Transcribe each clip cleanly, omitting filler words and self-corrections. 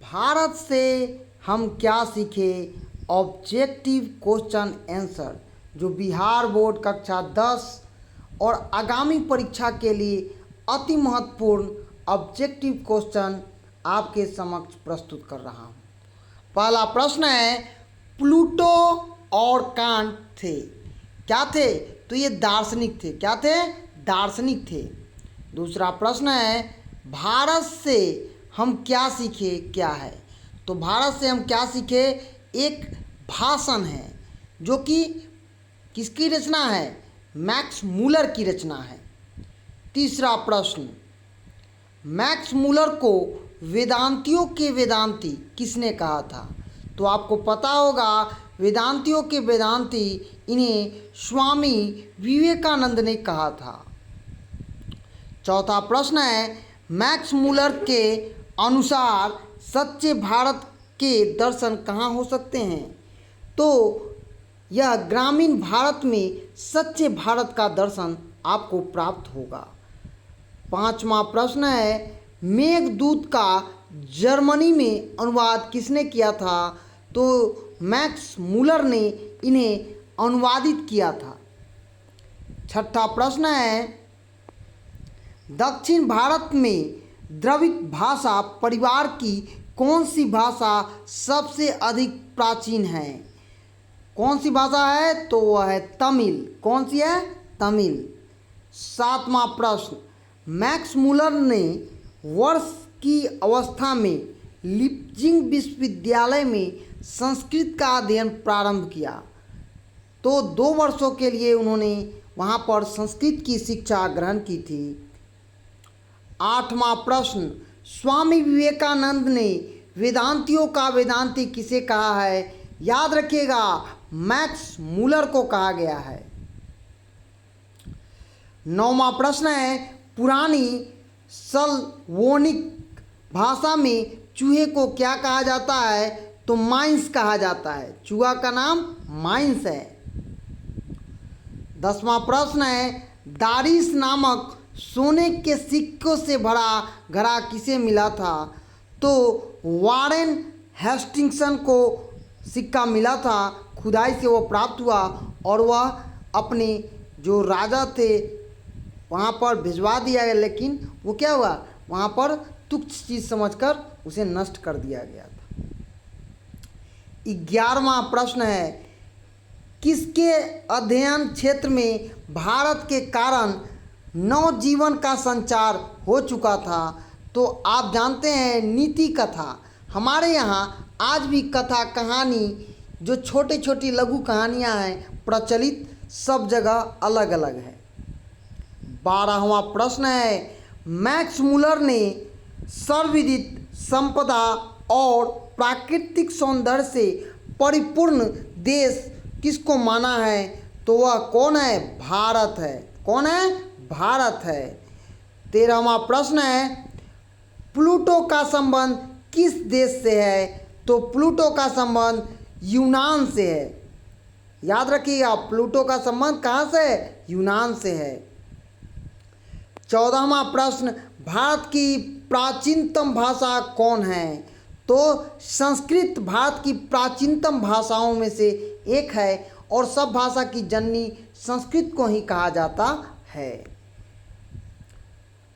भारत से हम क्या सीखे ऑब्जेक्टिव क्वेश्चन आंसर, जो बिहार बोर्ड कक्षा 10 और आगामी परीक्षा के लिए अति महत्वपूर्ण ऑब्जेक्टिव क्वेश्चन आपके समक्ष प्रस्तुत कर रहा हूँ। पहला प्रश्न है, प्लूटो और कांट थे, क्या थे? तो ये दार्शनिक थे। क्या थे? दार्शनिक थे। दूसरा प्रश्न है, भारत से हम क्या सीखे, क्या है? तो भारत से हम क्या सीखे एक भाषण है, जो कि किसकी रचना है? मैक्स मूलर की रचना है। तीसरा प्रश्न, मैक्स मूलर को वेदांतियों के वेदांती किसने कहा था? तो आपको पता होगा, वेदांतियों के वेदांती इन्हें स्वामी विवेकानंद ने कहा था। चौथा प्रश्न है, मैक्स मूलर के अनुसार सच्चे भारत के दर्शन कहाँ हो सकते हैं? तो यह ग्रामीण भारत में सच्चे भारत का दर्शन आपको प्राप्त होगा। पांचवा प्रश्न है, मेघदूत का जर्मनी में अनुवाद किसने किया था? तो मैक्स मूलर ने इन्हें अनुवादित किया था। छठा प्रश्न है, दक्षिण भारत में द्रविड़ भाषा परिवार की कौन सी भाषा सबसे अधिक प्राचीन है? कौन सी भाषा है? तो वह है तमिल। कौन सी है? तमिल। सातवां प्रश्न, मैक्स मूलर ने वर्ष की अवस्था में लिप्जिंग विश्वविद्यालय में संस्कृत का अध्ययन प्रारंभ किया। तो 2 वर्षों के लिए उन्होंने वहाँ पर संस्कृत की शिक्षा ग्रहण की थी। आठवां प्रश्न, स्वामी विवेकानंद ने वेदांतियों का वेदांती किसे कहा है? याद रखिएगा, मैक्स मूलर को कहा गया है। 9वां प्रश्न है, पुरानी सल्वोनिक भाषा में चूहे को क्या कहा जाता है? तो माइंस कहा जाता है। चूहा का नाम माइंस है। 10वां प्रश्न है, दारिस नामक सोने के सिक्कों से भरा घड़ा किसे मिला था? तो वारेन हेस्टिंग्सन को सिक्का मिला था, खुदाई से वो प्राप्त हुआ और वह अपने जो राजा थे वहाँ पर भिजवा दिया गया, लेकिन वो क्या हुआ, वहाँ पर तुच्छ चीज़ समझकर उसे नष्ट कर दिया गया था। 11वां प्रश्न है, किसके अध्ययन क्षेत्र में भारत के कारण नवजीवन का संचार हो चुका था? तो आप जानते हैं नीति कथा। हमारे यहाँ आज भी कथा कहानी जो छोटी छोटी लघु कहानियाँ हैं प्रचलित सब जगह अलग अलग है। 12वां प्रश्न है, मैक्स मूलर ने सर्वविदित संपदा और प्राकृतिक सौंदर्य से परिपूर्ण देश किसको माना है? तो वह कौन है? भारत है। कौन है? भारत है। 13वां प्रश्न है, प्लूटो का संबंध किस देश से है? तो प्लूटो का संबंध यूनान से है। याद रखिएगा, प्लूटो का संबंध कहाँ से है? यूनान से है। 14वां प्रश्न, भारत की प्राचीनतम भाषा कौन है? तो संस्कृत भारत की प्राचीनतम भाषाओं में से एक है और सब भाषा की जननी संस्कृत को ही कहा जाता है।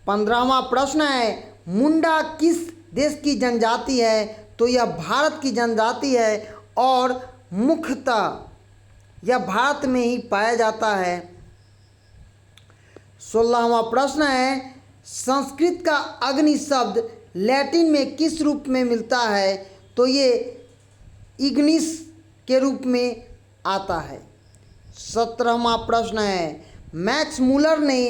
15वां प्रश्न है, मुंडा किस देश की जनजाति है? तो यह भारत की जनजाति है और मुख्यतः यह भारत में ही पाया जाता है। 16वां प्रश्न है, संस्कृत का अग्नि शब्द लैटिन में किस रूप में मिलता है? तो ये इग्निस के रूप में आता है। 17वां प्रश्न है, मैक्स मूलर ने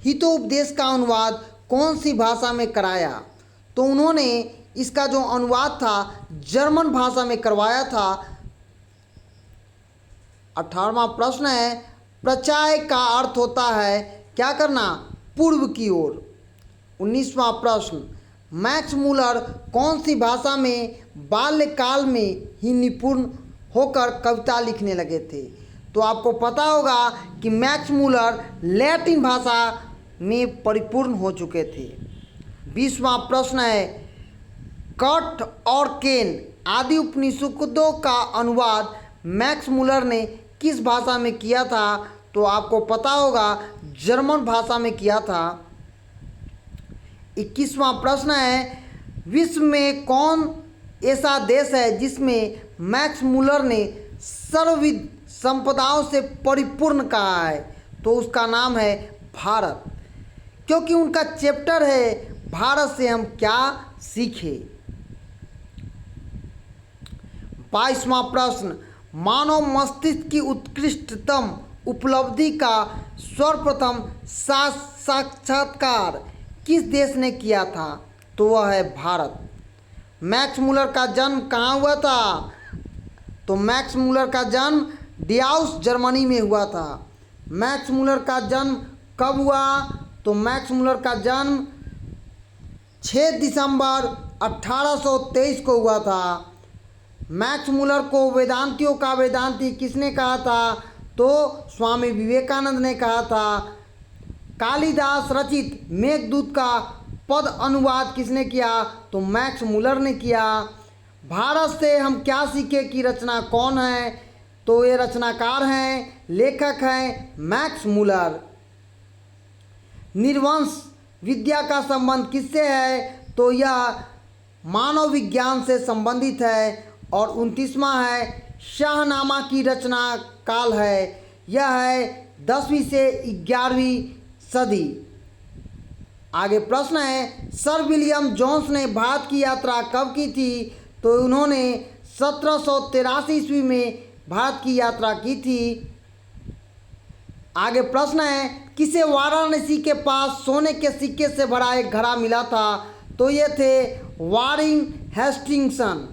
हितोपदेश का अनुवाद कौन सी भाषा में कराया? तो उन्होंने इसका जो अनुवाद था जर्मन भाषा में करवाया था। 18वां प्रश्न है, प्रचाय का अर्थ होता है क्या करना? पूर्व की ओर। 19वां प्रश्न, मैक्स मूलर कौन सी भाषा में बाल्यकाल में ही निपुण होकर कविता लिखने लगे थे? तो आपको पता होगा कि मैक्स मूलर लैटिन भाषा में परिपूर्ण हो चुके थे। 20वां प्रश्न है, कट और केन आदि उपनिषदों का अनुवाद मैक्स मुलर ने किस भाषा में किया था? तो आपको पता होगा जर्मन भाषा में किया था। 21वां प्रश्न है, विश्व में कौन ऐसा देश है जिसमें मैक्स मुलर ने सर्वविध संपदाओं से परिपूर्ण कहा है? तो उसका नाम है भारत, क्योंकि उनका चैप्टर है भारत से हम क्या सीखे। 22वां प्रश्न, मानव मस्तिष्क की उत्कृष्टतम उपलब्धि का सर्वप्रथम साक्षात्कार किस देश ने किया था? तो वह है भारत। मैक्स मुलर का जन्म कहाँ हुआ था? तो मैक्स मुलर का जन्म डियाउस जर्मनी में हुआ था। मैक्स मुलर का जन्म कब हुआ? तो मैक्स मुलर का जन्म 6 दिसंबर 1823 को हुआ था। मैक्स मुलर को वेदांतियों का वेदांती किसने कहा था? तो स्वामी विवेकानंद ने कहा था। कालिदास रचित मेघदूत का पद अनुवाद किसने किया? तो मैक्स मुलर ने किया। भारत से हम क्या सीखे की रचना कौन है? तो ये रचनाकार हैं, लेखक हैं मैक्स मुलर। निर्वंश विद्या का संबंध किससे है? तो यह मानव विज्ञान से संबंधित है। और 29वां है, शाहनामा की रचना काल है, यह है 10वीं से 11वीं सदी। आगे प्रश्न है, सर विलियम जोन्स ने भारत की यात्रा कब की थी? तो उन्होंने 1783 ईस्वी में भारत की यात्रा की थी। आगे प्रश्न है, किसे वाराणसी के पास सोने के सिक्के से भरा एक घड़ा मिला था? तो ये थे वारिन हेस्टिंगसन।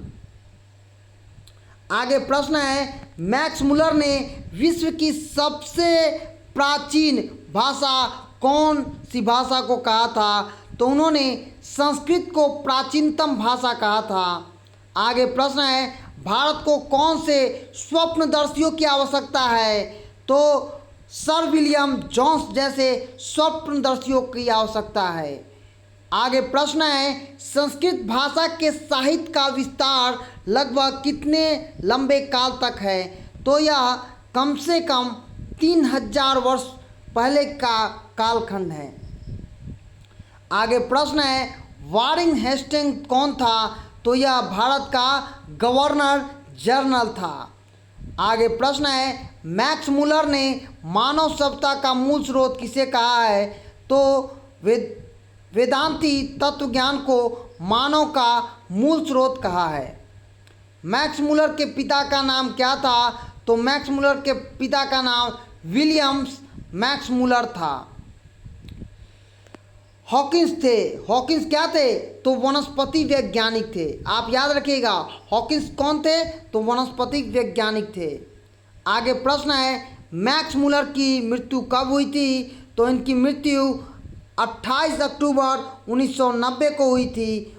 आगे प्रश्न है, मैक्स मुलर ने विश्व की सबसे प्राचीन भाषा कौन सी भाषा को कहा था? तो उन्होंने संस्कृत को प्राचीनतम भाषा कहा था। आगे प्रश्न है, भारत को कौन से स्वप्नदर्शियों की आवश्यकता है? तो सर विलियम जोन्स जैसे स्वप्नदर्शियों की आवश्यकता है। आगे प्रश्न है, संस्कृत भाषा के साहित्य का विस्तार लगभग कितने लंबे काल तक है? तो यह कम से कम 3000 वर्ष पहले का कालखंड है। आगे प्रश्न है, वारिन हेस्टिंग्स कौन था? तो यह भारत का गवर्नर जनरल था। आगे प्रश्न है, मैक्स मुलर ने मानव सभ्यता का मूल स्रोत किसे कहा है? तो वेदांती तत्वज्ञान को मानव का मूल स्रोत कहा है। मैक्स मुलर के पिता का नाम क्या था? तो मैक्स मुलर के पिता का नाम विलियम्स मैक्स मुलर था। हॉकिंस थे। हॉकिंस क्या थे? तो वनस्पति वैज्ञानिक थे। आप याद रखिएगा, हॉकिंस कौन थे? तो वनस्पति वैज्ञानिक थे। आगे प्रश्न है, मैक्स मुलर की मृत्यु कब हुई थी? तो इनकी मृत्यु 28 अक्टूबर 1990 को हुई थी।